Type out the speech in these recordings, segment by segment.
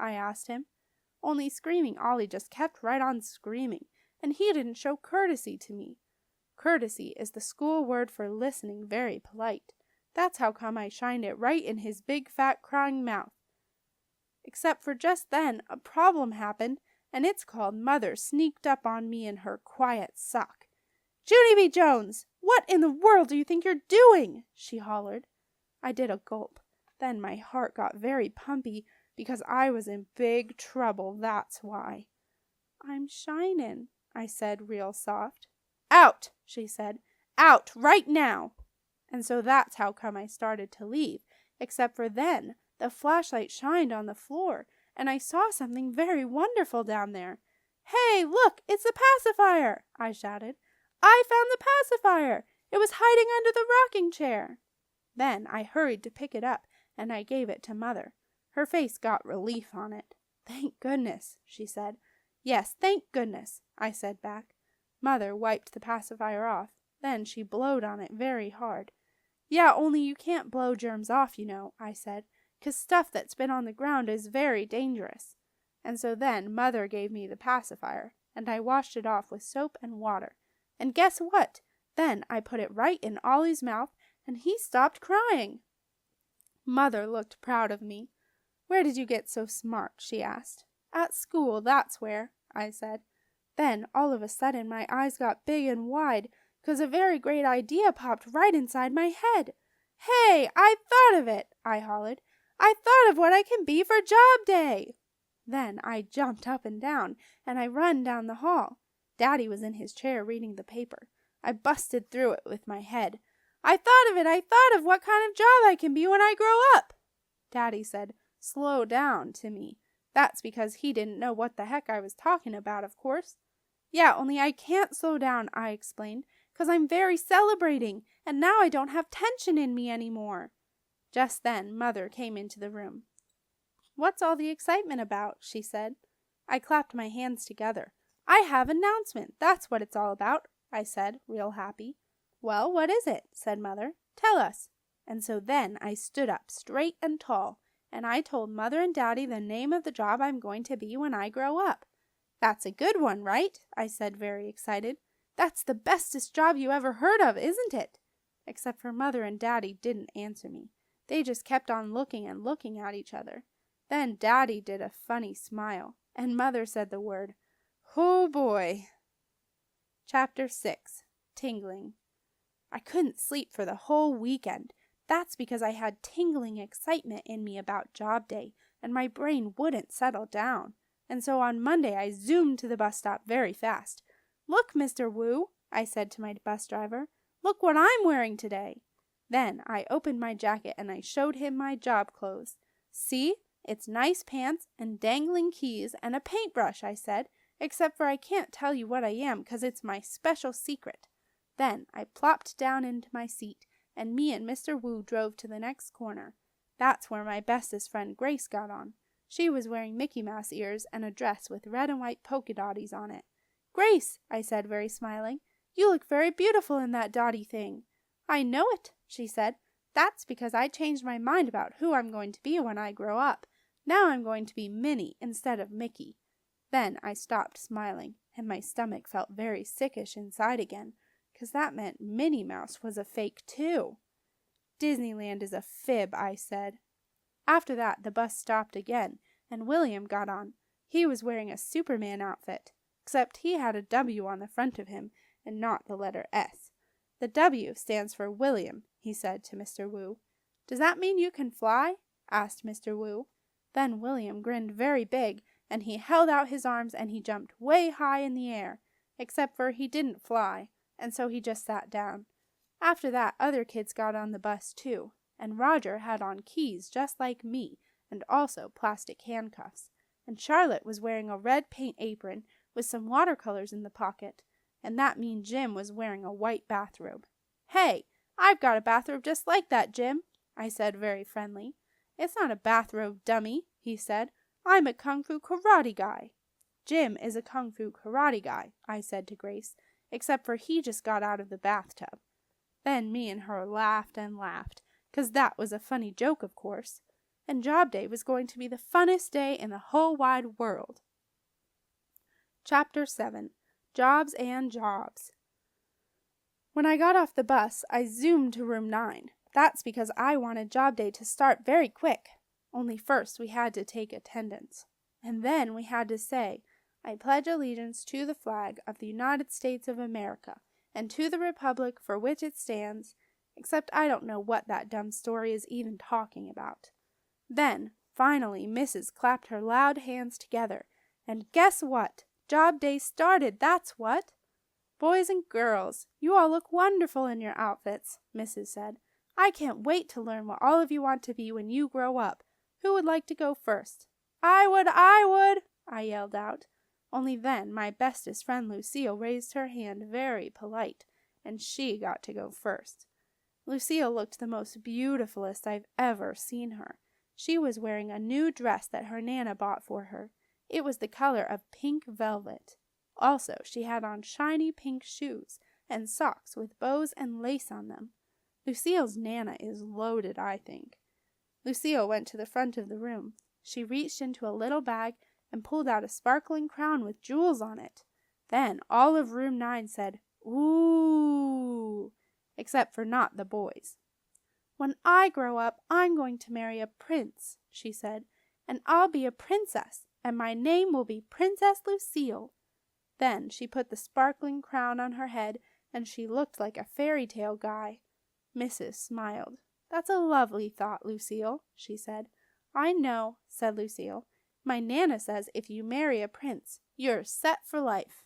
I asked him. Only Screaming Ollie just kept right on screaming, and he didn't show courtesy to me. Courtesy is the school word for listening very polite. That's how come I shined it right in his big fat crying mouth. Except for just then a problem happened, and it's called Mother sneaked up on me in her quiet sock. "Junie B. Jones, what in the world do you think you're doing?" she hollered. I did a gulp. Then my heart got very pumpy because I was in big trouble, that's why. "I'm shinin'," I said real soft. "Out," she said. "Out, right now." And so that's how come I started to leave, except for then the flashlight shined on the floor, and I saw something very wonderful down there. "Hey, look, it's the pacifier!" I shouted. "I found the pacifier! It was hiding under the rocking chair." Then I hurried to pick it up, and I gave it to Mother. Her face got relief on it. "Thank goodness," she said. "Yes, thank goodness," I said back. Mother wiped the pacifier off. Then she blowed on it very hard. "Yeah, only you can't blow germs off, you know," I said, "'cause stuff that's been on the ground is very dangerous." And so then Mother gave me the pacifier, and I washed it off with soap and water. And guess what? Then I put it right in Ollie's mouth, and he stopped crying. Mother looked proud of me. "Where did you get so smart?" she asked. "At school, that's where," I said. Then all of a sudden my eyes got big and wide, 'cause a very great idea popped right inside my head. "Hey, I thought of it!" I hollered. "I thought of what I can be for job day!" Then I jumped up and down, and I run down the hall. Daddy was in his chair reading the paper. I busted through it with my head. "I thought of it! I thought of what kind of job I can be when I grow up!" Daddy said, "Slow down," to me. That's because he didn't know what the heck I was talking about, of course. "Yeah, only I can't slow down," I explained, "'cause I'm very celebrating, and now I don't have tension in me anymore." Just then Mother came into the room. "What's all the excitement about?" she said. I clapped my hands together. "I have an announcement, that's what it's all about," I said, real happy. "Well, what is it?" said Mother. "Tell us." And so then I stood up straight and tall, and I told Mother and Daddy the name of the job I'm going to be when I grow up. "That's a good one, right?" I said, very excited. "That's the bestest job you ever heard of, isn't it?" Except for Mother and Daddy didn't answer me. They just kept on looking and looking at each other. Then Daddy did a funny smile, and Mother said the word, "Oh boy." Chapter 6. Tingling. I couldn't sleep for the whole weekend. That's because I had tingling excitement in me about job day, and my brain wouldn't settle down. And so on Monday I zoomed to the bus stop very fast. "Look, Mr. Wu," I said to my bus driver. "Look what I'm wearing today." Then I opened my jacket and I showed him my job clothes. "See? It's nice pants and dangling keys and a paintbrush," I said, "except for I can't tell you what I am 'cause it's my special secret." Then I plopped down into my seat, and me and Mr. Wu drove to the next corner. That's where my bestest friend Grace got on. She was wearing Mickey Mouse ears and a dress with red and white polka dotties on it. "Grace," I said, very smiling, "you look very beautiful in that dotty thing." "I know it," she said. "That's because I changed my mind about who I'm going to be when I grow up. Now I'm going to be Minnie instead of Mickey." Then I stopped smiling, and my stomach felt very sickish inside again, 'cause that meant Minnie Mouse was a fake too. "Disneyland is a fib," I said. After that the bus stopped again, and William got on. He was wearing a Superman outfit, except he had a W on the front of him, and not the letter S. "The W stands for William," he said to Mr. Wu. "Does that mean you can fly?" asked Mr. Wu. Then William grinned very big, and he held out his arms and he jumped way high in the air, except for he didn't fly, and so he just sat down. After that other kids got on the bus too, and Roger had on keys just like me, and also plastic handcuffs, and Charlotte was wearing a red paint apron with some watercolors in the pocket, and that mean Jim was wearing a white bathrobe. "Hey, I've got a bathrobe just like that, Jim," I said, very friendly. "It's not a bathrobe, dummy," he said. "I'm a kung fu karate guy." "Jim is a kung fu karate guy," I said to Grace, "except for he just got out of the bathtub." Then me and her laughed and laughed, 'cause that was a funny joke, of course. and job day was going to be the funnest day in the whole wide world. Chapter 7. Jobs and Jobs. When I got off the bus, I zoomed to room 9. That's because I wanted job day to start very quick. Only first we had to take attendance. And then we had to say, "I pledge allegiance to the flag of the United States of America, and to the republic for which it stands," except I don't know what that dumb story is even talking about. Then, finally, Mrs. clapped her loud hands together, and guess what? Job day started, that's what! "Boys and girls, you all look wonderful in your outfits," Mrs. said. "I can't wait to learn what all of you want to be when you grow up. Who would like to go first?" I would, I yelled out. Only then my bestest friend Lucille raised her hand very polite, and she got to go first. Lucille looked the most beautifulest I've ever seen her. She was wearing a new dress that her Nana bought for her. It was the color of pink velvet. Also, she had on shiny pink shoes and socks with bows and lace on them. Lucille's Nana is loaded, I think. Lucille went to the front of the room. She reached into a little bag and pulled out a sparkling crown with jewels on it. Then all of room 9 said, "Ooh," except for not the boys. "When I grow up, I'm going to marry a prince," she said, "and I'll be a princess, and my name will be Princess Lucille." Then she put the sparkling crown on her head, and she looked like a fairy tale guy. Mrs. smiled. "That's a lovely thought, Lucille," she said. "I know," said Lucille. "My Nana says if you marry a prince, you're set for life."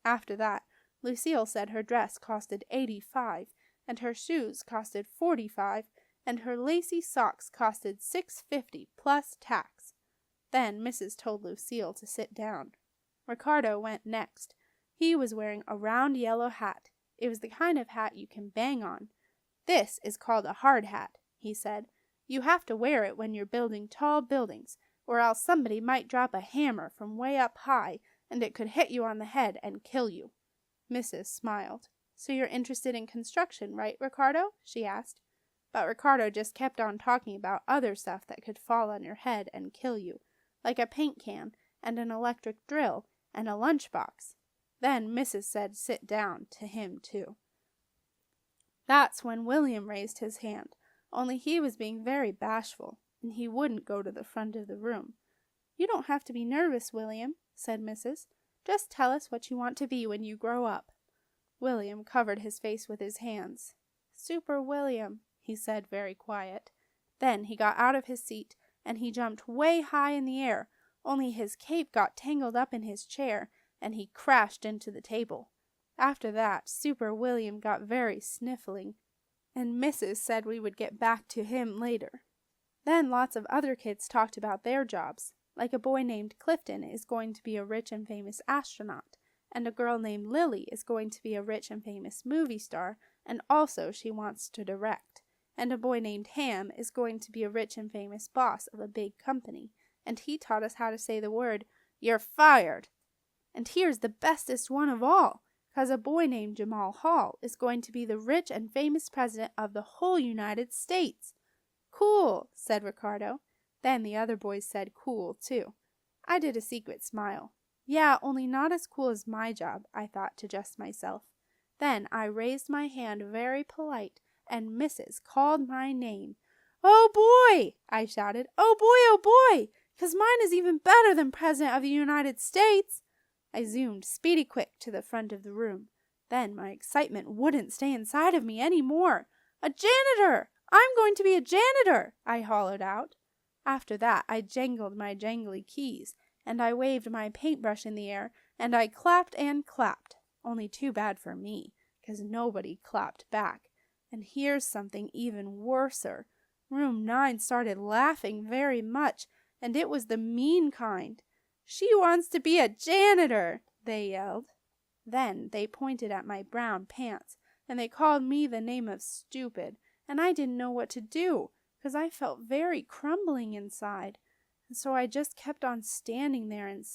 After that, Lucille said her dress costed 85, and her shoes costed 45, and her lacy socks costed 6.50 plus tax. Then Mrs. told Lucille to sit down. Ricardo went next. He was wearing a round yellow hat. It was the kind of hat you can bang on. "This is called a hard hat," he said. "You have to wear it when you're building tall buildings, or else somebody might drop a hammer from way up high, and it could hit you on the head and kill you." Mrs. smiled. "So you're interested in construction, right, Ricardo?" she asked. But Ricardo just kept on talking about other stuff that could fall on your head and kill you, like a paint can, and an electric drill, and a lunchbox. Then Mrs. said sit down to him, too. That's when William raised his hand, only he was being very bashful, and he wouldn't go to the front of the room. "You don't have to be nervous, William," said Mrs. "Just tell us what you want to be when you grow up." William covered his face with his hands. "Super William," he said, very quiet. Then he got out of his seat, and he jumped way high in the air, only his cape got tangled up in his chair, and he crashed into the table. After that, Super William got very sniffling, and Mrs. said we would get back to him later. Then lots of other kids talked about their jobs, like a boy named Clifton is going to be a rich and famous astronaut, and a girl named Lily is going to be a rich and famous movie star, and also she wants to direct, and a boy named Ham is going to be a rich and famous boss of a big company, and he taught us how to say the word, "You're fired." And here's the bestest one of all, 'cause a boy named Jamal Hall is going to be the rich and famous president of the whole United States. "Cool," said Ricardo. Then the other boys said cool, too. I did a secret smile. Yeah, only not as cool as my job, I thought to just myself. Then I raised my hand very polite, and Mrs. called my name. "Oh, boy!" I shouted. Oh, boy! 'Cause mine is even better than President of the United States." I zoomed speedy quick to the front of the room. Then my excitement wouldn't stay inside of me any more. "A janitor! I'm going to be a janitor!" I hollered out. After that I jangled my jangly keys, and I waved my paintbrush in the air, and I clapped and clapped. Only too bad for me, 'cause nobody clapped back. And here's something even worser. Room 9 started laughing very much, and it was the mean kind. "She wants to be a janitor!" they yelled. Then they pointed at my brown pants, and they called me the name of stupid, and I didn't know what to do, 'cause I felt very crumbling inside. And so I just kept on standing there, and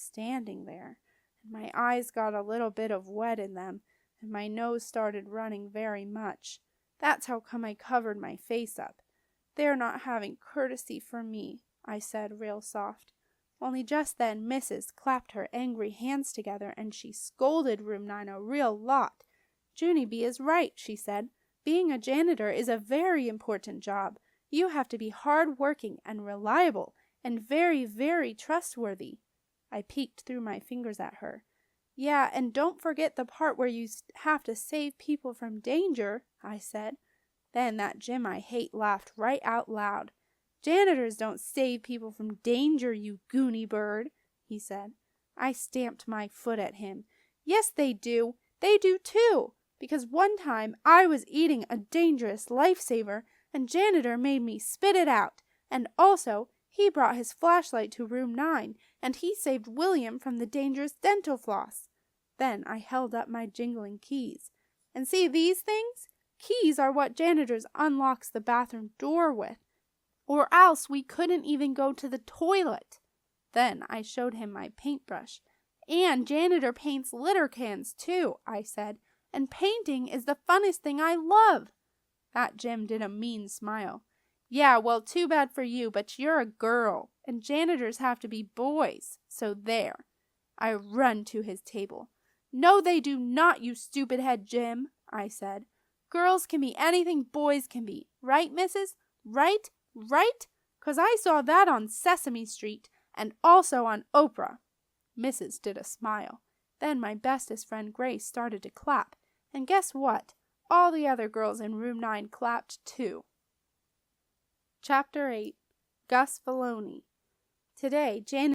my eyes got a little bit of wet in them, and my nose started running very much. That's how come I covered my face up. "They're not having courtesy for me," I said real soft. Only just then Mrs. clapped her angry hands together and she scolded Room 9 a real lot. "Junie B. is right," she said. "Being a janitor is a very important job. You have to be hard-working and reliable and very, very trustworthy." I peeked through my fingers at her. "Yeah, and don't forget the part where you have to save people from danger," I said. Then that Jim I hate laughed right out loud. "Janitors don't save people from danger, you goony bird," he said. I stamped my foot at him. "Yes, they do. They do too. Because one time I was eating a dangerous lifesaver and janitor made me spit it out. And also, he brought his flashlight to room 9 and he saved William from the dangerous dental floss." Then I held up my jingling keys. "And see these things? Keys are what janitors unlocks the bathroom door with. Or else we couldn't even go to the toilet." Then I showed him my paintbrush. "And janitor paints litter cans too," I said. "And painting is the funnest thing I love." That Jim did a mean smile. "Yeah, well, too bad for you, but you're a girl, and janitors have to be boys, so there." I run to his table. "No, they do not, you stupid head Jim," I said. "Girls can be anything boys can be. Right, missus? Right? Right? 'Cause I saw that on Sesame Street, and also on Oprah." Mrs. did a smile. Then my bestest friend Grace started to clap, and guess what? All the other girls in room 9 clapped too. Chapter 8. Gus Filoni. Today, Jan